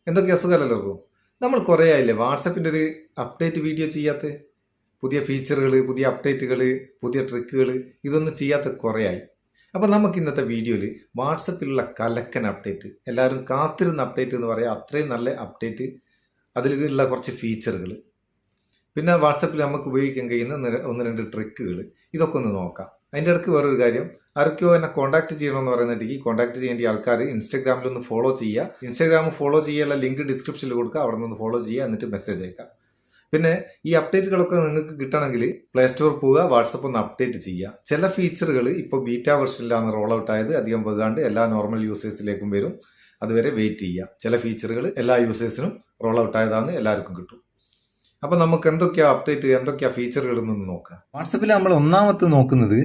എന്തൊക്കെ അസുഖമല്ലല്ലോ എല്ലാവർക്കും. നമ്മൾ കുറേ ആയില്ലേ വാട്സപ്പിൻ്റെ ഒരു അപ്ഡേറ്റ് വീഡിയോ ചെയ്യാത്ത, പുതിയ ഫീച്ചറുകൾ, പുതിയ അപ്ഡേറ്റുകൾ, പുതിയ ട്രിക്കുകൾ, ഇതൊന്നും ചെയ്യാത്ത കുറേ ആയി. അപ്പോൾ നമുക്ക് ഇന്നത്തെ വീഡിയോയിൽ വാട്സപ്പിലുള്ള കലക്കൻ അപ്ഡേറ്റ്, എല്ലാവരും കാത്തിരുന്ന അപ്ഡേറ്റ് എന്ന് പറയാം, അത്രയും നല്ല അപ്ഡേറ്റ്, അതിലുള്ള കുറച്ച് ഫീച്ചറുകൾ, പിന്നെ വാട്സപ്പിൽ നമുക്ക് ഉപയോഗിക്കാൻ കഴിയുന്ന ഒന്ന് രണ്ട് ട്രിക്കുകൾ, ഇതൊക്കെ ഒന്ന് നോക്കാം. അതിൻ്റെ ഇടയ്ക്ക് വേറൊരു കാര്യം, ആർക്കോ എന്നെ കോൺടാക്ട് ചെയ്യണമെന്ന് പറയുന്നിട്ട് കോൺടാക്ട് ചെയ്യേണ്ട ആൾക്കാർ ഇൻസ്റ്റാഗ്രാമിലൊന്ന് ഫോളോ ചെയ്യുക. ഇൻസ്റ്റാഗ്രാം ഫോളോ ചെയ്യാനുള്ള ലിങ്ക് ഡിസ്ക്രിപ്ഷനിൽ കൊടുക്കുക, അവിടെ നിന്ന് ഫോളോ ചെയ്യുക, എന്നിട്ട് മെസ്സേജ് അയക്കാം. പിന്നെ ഈ അപ്ഡേറ്റുകളൊക്കെ നിങ്ങൾക്ക് കിട്ടണമെങ്കിൽ പ്ലേ സ്റ്റോർ പോവുക, വാട്സപ്പ് ഒന്ന് അപ്ഡേറ്റ് ചെയ്യുക. ചില ഫീച്ചറുകൾ ഇപ്പോൾ ബീറ്റ വെർഷനിലാണ് റോൾ ഔട്ട് ആയത്, അധികം പോകാണ്ട് എല്ലാ നോർമൽ യൂസേഴ്സിലേക്കും വരും. അതുവരെ വെയിറ്റ് ചെയ്യുക. ചില ഫീച്ചറുകൾ എല്ലാ യൂസേഴ്സിനും റോൾ ഔട്ട് ആയതാണ്, എല്ലാവർക്കും കിട്ടും. അപ്പോൾ നമുക്ക് എന്തൊക്കെയാ അപ്ഡേറ്റ്, എന്തൊക്കെയാ ഫീച്ചറുകൾ എന്നൊന്ന് നോക്കാം. വാട്സപ്പിൽ നമ്മൾ ഒന്നാമത്തെ നോക്കുന്നത്,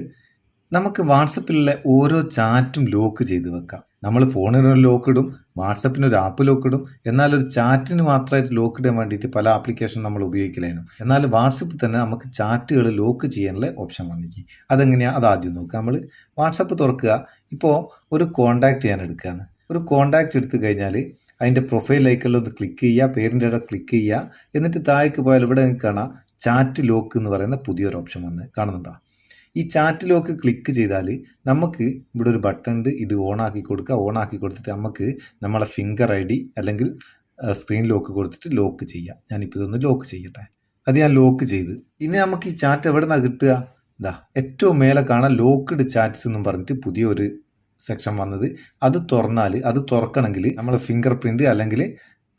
നമുക്ക് വാട്സപ്പിലുള്ള ഓരോ ചാറ്റും ലോക്ക് ചെയ്ത് വെക്കാം. നമ്മൾ ഫോണിനൊരു ലോക്ക് ഇടും, വാട്സപ്പിനൊരു ആപ്പ് ലോക്ക് ഇടും. എന്നാൽ ഒരു ചാറ്റിന് മാത്രമായിട്ട് ലോക്ക് ഇടാൻ വേണ്ടിയിട്ട് പല ആപ്ലിക്കേഷൻ നമ്മൾ ഉപയോഗിക്കലായിരുന്നു. എന്നാൽ വാട്സപ്പിൽ തന്നെ നമുക്ക് ചാറ്റുകൾ ലോക്ക് ചെയ്യാനുള്ള ഓപ്ഷൻ വന്നിരിക്കും. അതെങ്ങനെയാണ്, അതാദ്യം നോക്കുക. നമ്മൾ വാട്സപ്പ് തുറക്കുക. ഇപ്പോൾ ഒരു കോണ്ടാക്ട് ചെയ്യാൻ എടുക്കുകയാണ്. ഒരു കോണ്ടാക്ട് എടുത്തു കഴിഞ്ഞാൽ അതിൻ്റെ പ്രൊഫൈലിലേക്കുള്ള ഒന്ന് ക്ലിക്ക് ചെയ്യുക, പേരിൻ്റെ ഇടയിൽ ക്ലിക്ക് ചെയ്യുക. എന്നിട്ട് താഴേക്ക് പോയാൽ ഇവിടെ കാണാം ചാറ്റ് ലോക്ക് എന്ന് പറയുന്ന പുതിയൊരു ഓപ്ഷൻ വന്ന് കാണുന്നുണ്ടോ? ഈ ചാറ്റ് ലോക്ക് ക്ലിക്ക് ചെയ്താൽ നമുക്ക് ഇവിടെ ഒരു ബട്ടൺ ഉണ്ട്, ഇത് ഓണാക്കി കൊടുക്കുക. ഓണാക്കി കൊടുത്തിട്ട് നമുക്ക് നമ്മളെ ഫിംഗർ ID അല്ലെങ്കിൽ സ്ക്രീൻ ലോക്ക് കൊടുത്തിട്ട് ലോക്ക് ചെയ്യാം. ഞാനിപ്പോൾ ഇതൊന്ന് ലോക്ക് ചെയ്യട്ടെ. അത് ഞാൻ ലോക്ക് ചെയ്ത്. ഇനി നമുക്ക് ഈ ചാറ്റ് എവിടെ നിന്നാണ് കിട്ടുക? ഇതാ ഏറ്റവും മേലെ കാണാൻ ലോക്ക്ഡ് ചാറ്റ്സ് എന്നും പറഞ്ഞിട്ട് പുതിയൊരു സെക്ഷൻ വന്നത്. അത് തുറന്നാൽ, അത് തുറക്കണമെങ്കിൽ നമ്മൾ ഫിംഗർ പ്രിൻറ്റ് അല്ലെങ്കിൽ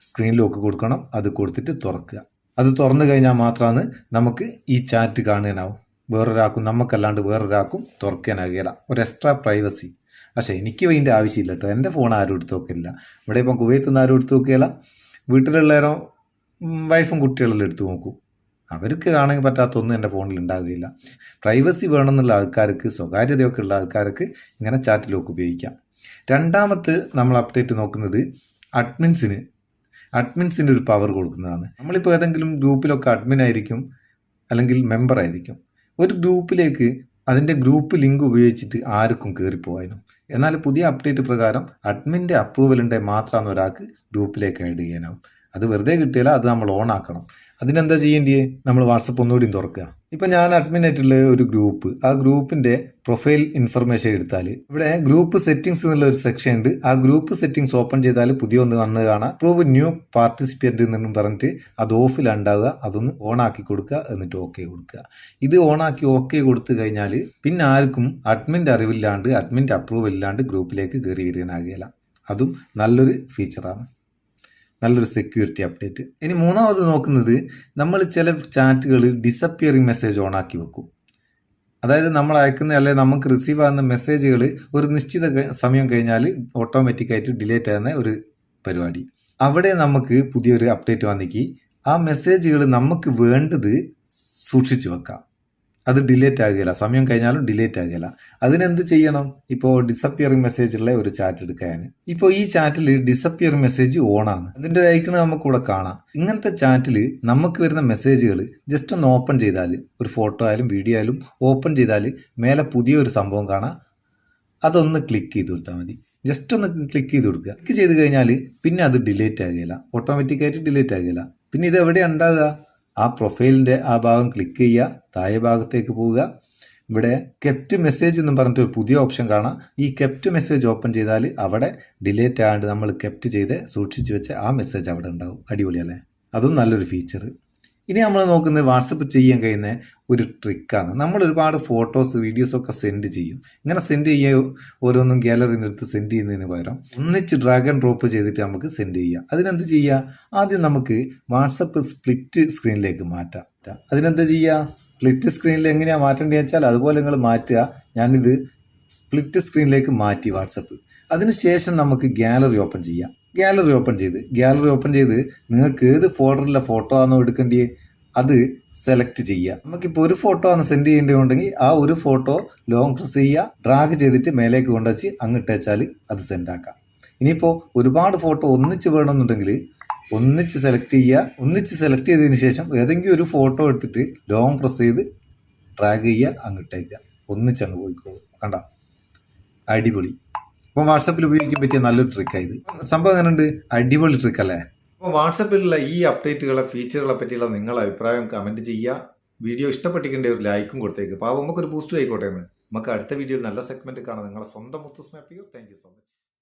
സ്ക്രീൻ ലോക്ക് കൊടുക്കണം. അത് കൊടുത്തിട്ട് തുറക്കുക. അത് തുറന്നു കഴിഞ്ഞാൽ മാത്രമാണ് നമുക്ക് ഈ ചാറ്റ് കാണാനാവും. വേറൊരാൾക്കും, നമുക്കല്ലാണ്ട് വേറൊരാൾക്കും തുറക്കാനാകില്ല. ഒരു എക്സ്ട്രാ പ്രൈവസി. പക്ഷേ എനിക്ക് ഇതിൻ്റെ ആവശ്യമില്ല കേട്ടോ. എൻ്റെ ഫോൺ ആരും എടുത്ത് നോക്കില്ല. ഇവിടെ ഇപ്പം കുവൈത്തിൽ നിന്ന് ആരും എടുത്ത് നോക്കിയാല. വീട്ടിലുള്ളവരോ വൈഫും കുട്ടികളെല്ലാം എടുത്ത് നോക്കും. അവർക്ക് കാണാൻ പറ്റാത്തൊന്നും എൻ്റെ ഫോണിൽ ഉണ്ടാവുകയില്ല. പ്രൈവസി വേണമെന്നുള്ള ആൾക്കാർക്ക്, സ്വകാര്യതയൊക്കെ ഉള്ള ആൾക്കാർക്ക് ഇങ്ങനെ ചാറ്റ് ലോക്ക് ഉപയോഗിക്കാം. രണ്ടാമത്തെ നമ്മൾ അപ്ഡേറ്റ് നോക്കുന്നത് അഡ്മിൻസിന് ഒരു പവർ കൊടുക്കുന്നതാണ്. നമ്മളിപ്പോൾ ഏതെങ്കിലും ഗ്രൂപ്പിലൊക്കെ അഡ്മിൻ ആയിരിക്കും അല്ലെങ്കിൽ മെമ്പർ ആയിരിക്കും. ഒരു ഗ്രൂപ്പിലേക്ക് അതിൻ്റെ ഗ്രൂപ്പ് ലിങ്ക് ഉപയോഗിച്ചിട്ട് ആർക്കും കയറിപ്പോകാനും. എന്നാൽ പുതിയ അപ്ഡേറ്റ് പ്രകാരം അഡ്മിൻ്റെ അപ്രൂവൽ ഉണ്ടെങ്കിൽ മാത്രമാണ് ഒരാൾക്ക് ഗ്രൂപ്പിലേക്ക് ആഡ് ചെയ്യാനാവും. അത് വെറുതെ കിട്ടിയാൽ അത് നമ്മൾ ഓൺ ആക്കണം. അതിനെന്താ ചെയ്യേണ്ടിയേ? നമ്മൾ വാട്സപ്പ് ഒന്നുകൂടിയും തുറക്കുക. ഇപ്പം ഞാൻ അഡ്മിൻ ആയിട്ടുള്ള ഒരു ഗ്രൂപ്പ്, ആ ഗ്രൂപ്പിൻ്റെ പ്രൊഫൈൽ ഇൻഫർമേഷൻ എടുത്താൽ ഇവിടെ ഗ്രൂപ്പ് സെറ്റിംഗ്സ് എന്നുള്ള ഒരു സെക്ഷൻ ഉണ്ട്. ആ ഗ്രൂപ്പ് സെറ്റിംഗ്സ് ഓപ്പൺ ചെയ്താൽ പുതിയ ഒന്ന് വന്ന് കാണാം, പ്രൂവ് ന്യൂ പാർട്ടിസിപ്പൻറ്റ് എന്നും പറഞ്ഞിട്ട് അത് ഓഫിലുണ്ടാവുക. അതൊന്ന് ഓൺ ആക്കി കൊടുക്കുക, എന്നിട്ട് ഓക്കെ കൊടുക്കുക. ഇത് ഓണാക്കി ഓക്കെ കൊടുത്തു കഴിഞ്ഞാൽ പിന്നെ ആർക്കും അഡ്മിൻ്റെ അറിവില്ലാണ്ട്, അഡ്മിൻ്റെ അപ്രൂവൽ ഇല്ലാണ്ട് ഗ്രൂപ്പിലേക്ക് കയറി വരാനാകുകയില്ല. അതും നല്ലൊരു ഫീച്ചറാണ്, നല്ലൊരു സെക്യൂരിറ്റി അപ്ഡേറ്റ്. ഇനി മൂന്നാമത് നോക്കുന്നത്, നമ്മൾ ചില ചാറ്റുകൾ ഡിസപ്പിയറിങ് മെസ്സേജ് ഓണാക്കി വെക്കും. അതായത് നമ്മൾ അയക്കുന്ന അല്ലെങ്കിൽ നമുക്ക് റിസീവ് ആകുന്ന മെസ്സേജുകൾ ഒരു നിശ്ചിത സമയം കഴിഞ്ഞാൽ ഓട്ടോമാറ്റിക്കായിട്ട് ഡിലീറ്റ് ആകുന്ന ഒരു പരിപാടി. അവിടെ നമുക്ക് പുതിയൊരു അപ്ഡേറ്റ് വന്നിക്ക് ആ മെസ്സേജുകൾ നമുക്ക് വേണ്ടത് സൂക്ഷിച്ചു വെക്കാം. അത് ഡിലേറ്റ് ആകുകയില്ല, സമയം കഴിഞ്ഞാലും ഡിലേറ്റ് ആകുകയില്ല. അതിനെന്ത് ചെയ്യണം? ഇപ്പോൾ ഡിസപ്പിയറിംഗ് മെസ്സേജുള്ള ഒരു ചാറ്റ് എടുക്കാൻ. ഇപ്പോൾ ഈ ചാറ്റിൽ ഡിസപ്പിയറിംഗ് മെസ്സേജ് ഓണാണ്, അതിൻ്റെ ഐക്കൺ നമുക്കിവിടെ കാണാം. ഇങ്ങനത്തെ ചാറ്റിൽ നമുക്ക് വരുന്ന മെസ്സേജുകൾ ജസ്റ്റ് ഒന്ന് ഓപ്പൺ ചെയ്താൽ, ഒരു ഫോട്ടോ ആയാലും വീഡിയോ ആയാലും ഓപ്പൺ ചെയ്താൽ മേലെ പുതിയൊരു സംഭവം കാണാം. അതൊന്ന് ക്ലിക്ക് ചെയ്ത് കൊടുത്താൽ മതി. ജസ്റ്റ് ഒന്ന് ക്ലിക്ക് ചെയ്ത് കൊടുക്കുക. ക്ലിക്ക് ചെയ്ത് കഴിഞ്ഞാൽ പിന്നെ അത് ഡിലേറ്റ് ആകുകയില്ല, ഓട്ടോമാറ്റിക്കായിട്ട് ഡിലേറ്റ് ആകുകയില്ല. പിന്നെ ഇത് എവിടെ ഉണ്ടാകുക? ആ പ്രൊഫൈലിൻ്റെ ആ ഭാഗം ക്ലിക്ക് ചെയ്യുക, താഴെ ഭാഗത്തേക്ക് പോവുക. ഇവിടെ കെപ്റ്റ് മെസ്സേജ് എന്നും പറഞ്ഞിട്ട് ഒരു പുതിയ ഓപ്ഷൻ കാണാം. ഈ കെപ്റ്റ് മെസ്സേജ് ഓപ്പൺ ചെയ്താൽ അവിടെ ഡിലേറ്റ് ആകാണ്ട് നമ്മൾ കെപ്റ്റ് ചെയ്ത് സൂക്ഷിച്ച് വെച്ച ആ മെസ്സേജ് അവിടെ ഉണ്ടാവും. അടിപൊളിയല്ലേ? അതും നല്ലൊരു ഫീച്ചർ. ഇനി നമ്മൾ നോക്കുന്നത് വാട്സപ്പ് ചെയ്യാൻ കഴിയുന്ന ഒരു ട്രിക്കാണ്. നമ്മൾ ഒരുപാട് ഫോട്ടോസ്, വീഡിയോസൊക്കെ സെൻഡ് ചെയ്യും. ഇങ്ങനെ സെൻഡ് ചെയ്യുക, ഓരോന്നും ഗാലറിയിൽ നിന്നെടുത്ത് സെൻഡ് ചെയ്യുന്നതിന് പകരം ഒന്നിച്ച് ഡ്രാഗ് ആൻഡ് ഡ്രോപ്പ് ചെയ്തിട്ട് നമുക്ക് സെൻഡ് ചെയ്യാം. അതിനെന്ത് ചെയ്യുക? ആദ്യം നമുക്ക് വാട്സപ്പ് സ്പ്ലിറ്റ് സ്ക്രീനിലേക്ക് മാറ്റാം. അതിനെന്താ ചെയ്യുക? സ്പ്ലിറ്റ് സ്ക്രീനിൽ എങ്ങനെയാണ് മാറ്റേണ്ടതെന്ന് വെച്ചാൽ അതുപോലെ നിങ്ങൾ മാറ്റുക. ഞാനിത് സ്പ്ലിറ്റ് സ്ക്രീനിലേക്ക് മാറ്റി വാട്സപ്പ്. അതിനുശേഷം നമുക്ക് ഗാലറി ഓപ്പൺ ചെയ്യാം. ഗാലറി ഓപ്പൺ ചെയ്ത് നിങ്ങൾക്ക് ഏത് ഫോൾഡറിലെ ഫോട്ടോ ആണോ എടുക്കേണ്ടത് അത് സെലക്ട് ചെയ്യുക. നമുക്കിപ്പോൾ ഒരു ഫോട്ടോ ആണ് സെൻഡ് ചെയ്യേണ്ടതുണ്ടെങ്കിൽ ആ ഒരു ഫോട്ടോ ലോങ് പ്രസ് ചെയ്യുക, ഡ്രാഗ് ചെയ്തിട്ട് മേലേക്ക് കൊണ്ടുവച്ച് അങ്ങോട്ട് വെച്ചാൽ അത് സെൻഡ് ആക്കാം. ഇനിയിപ്പോൾ ഒരുപാട് ഫോട്ടോ ഒന്നിച്ച് വേണമെന്നുണ്ടെങ്കിൽ ഒന്നിച്ച് സെലക്ട് ചെയ്യുക. ഒന്നിച്ച് സെലക്ട് ചെയ്തതിന് ശേഷം ഏതെങ്കിലും ഒരു ഫോട്ടോ എടുത്തിട്ട് ലോങ് പ്രസ് ചെയ്ത് ഡ്രാഗ് ചെയ്യുക, അങ്ങോട്ടേക്കുക. ഒന്നിച്ച് അങ്ങ് പോയിക്കോളൂ. കണ്ട, അടിപൊളി. അപ്പോൾ വാട്സപ്പിൽ ഉപയോഗിക്കാൻ പറ്റിയ നല്ലൊരു ട്രിക്കാണ് ഇത്. സംഭവം എങ്ങനെയുണ്ട്? അടിപൊളി ട്രിക്ക് അല്ലേ? അപ്പോൾ വാട്സപ്പിലുള്ള ഈ അപ്ഡേറ്റുകളെ ഫീച്ചറുകളെ പറ്റിയുള്ള നിങ്ങളുടെ അഭിപ്രായം കമൻറ്റ് ചെയ്യുക. വീഡിയോ ഇഷ്ടപ്പെട്ടിട്ടുണ്ടെങ്കിൽ ഒരു ലൈക്കും കൊടുത്തേക്ക്. അപ്പോൾ നമുക്കൊരു ബൂസ്റ്റ് ആയിക്കോട്ടെ എന്ന്. നമുക്ക് അടുത്ത വീഡിയോയിൽ നല്ല സെഗ്മെന്റ് കാണാം. നിങ്ങളെ സ്വന്തം Muthoos Meppayyur. Thank you so much.